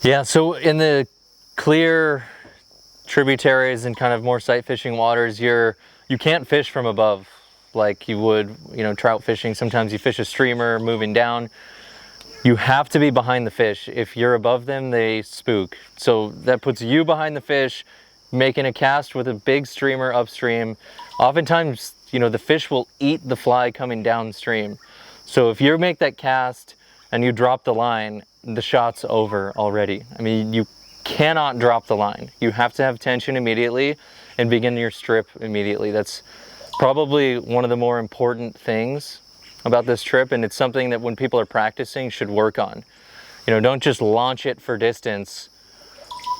Yeah, so in the clear tributaries and kind of more sight fishing waters, you can't fish from above like you would, trout fishing. Sometimes you fish a streamer moving down. You have to be behind the fish. If you're above them, they spook. So that puts you behind the fish, making a cast with a big streamer upstream. Oftentimes, the fish will eat the fly coming downstream. So if you make that cast and you drop the line, the shot's over already. I mean, you cannot drop the line. You have to have tension immediately and begin your strip immediately. That's probably one of the more important things about this trip, and it's something that when people are practicing should work on. Don't just launch it for distance.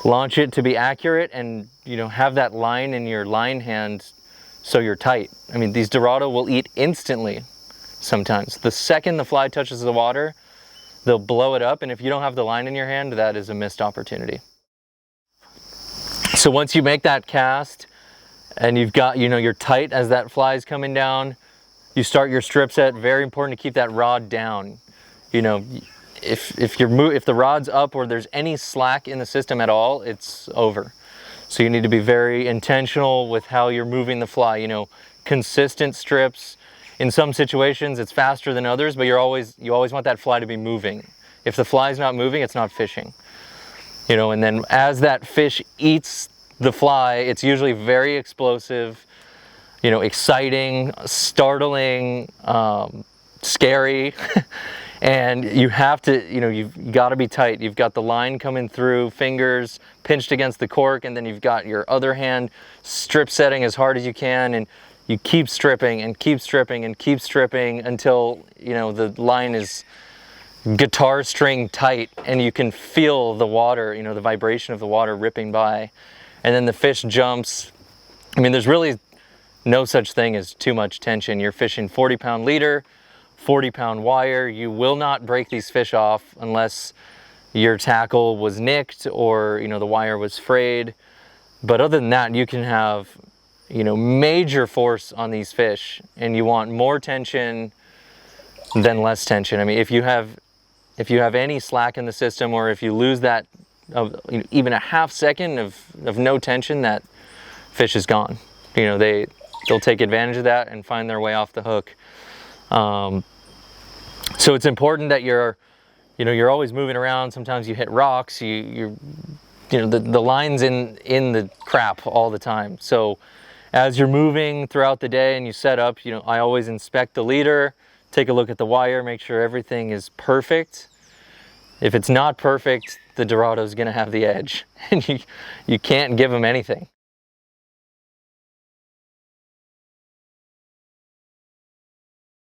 Launch it to be accurate and have that line in your line hand so you're tight. I mean, these Dorado will eat instantly sometimes. The second the fly touches the water, they'll blow it up, and if you don't have the line in your hand, that is a missed opportunity. So once you make that cast and you've got, you're tight as that fly is coming down, you start your strip set. Very important to keep that rod down. If the rod's up or there's any slack in the system at all, it's over. So you need to be very intentional with how you're moving the fly. Consistent strips. In some situations it's faster than others, but you always want that fly to be moving. If the fly's not moving, it's not fishing. And then as that fish eats the fly, it's usually very explosive, exciting, startling, scary. And you have to, you've got to be tight. You've got the line coming through, fingers pinched against the cork, and then you've got your other hand strip setting as hard as you can, and you keep stripping and keep stripping and keep stripping until, the line is guitar string tight and you can feel the water, the vibration of the water ripping by. And then the fish jumps. I mean, there's really no such thing as too much tension. You're fishing 40-pound leader, 40-pound wire. You will not break these fish off unless your tackle was nicked or, the wire was frayed. But other than that, you can have, major force on these fish, and you want more tension than less tension. I mean, if you have any slack in the system, or if you lose that even a half second of no tension, that fish is gone. They'll take advantage of that and find their way off the hook. So it's important that you're always moving around. Sometimes you hit rocks. The line's in the crap all the time. So as you're moving throughout the day and you set up, I always inspect the leader, take a look at the wire, make sure everything is perfect. If it's not perfect, the Dorado is going to have the edge, and you can't give them anything.